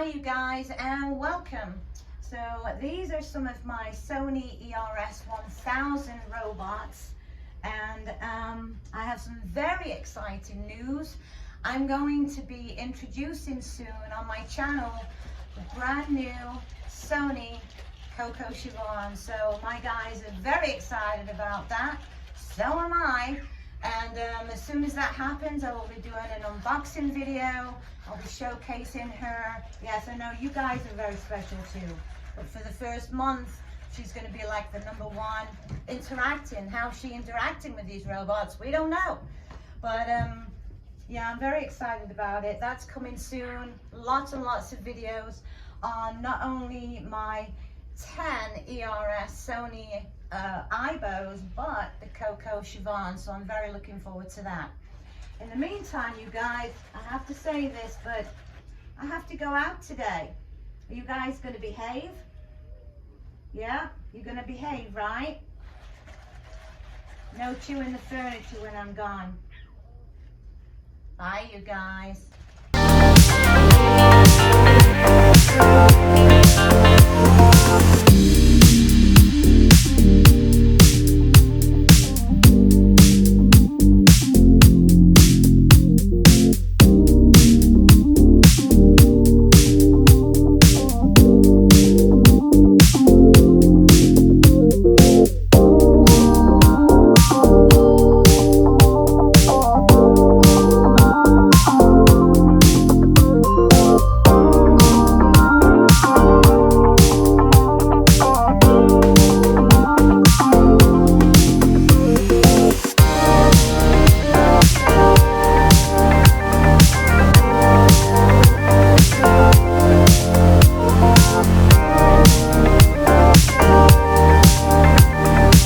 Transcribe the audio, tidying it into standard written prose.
Hi you guys and welcome. So these are some of my Sony ERS 1000 robots and I have some very exciting news. I'm going to be introducing soon on my channel the brand new Sony Coco Chiffon. So my guys are very excited about that. So am I. And as soon as that happens, I will be doing an unboxing video. I'll be showcasing her. Yes, I know you guys are very special too. But for the first month, she's going to be like the #1 interacting. How's she interacting with these robots? We don't know. But yeah, I'm very excited about it. That's coming soon. Lots and lots of videos on not only my 10 ERS Sony Aibos, but the Coco Chiffon. So I'm very looking forward to that. In the meantime, you guys, I have to say this, but I have to go out today. Are you guys going to behave? Yeah, you're going to behave, right? No chewing the furniture when I'm gone. Bye, you guys.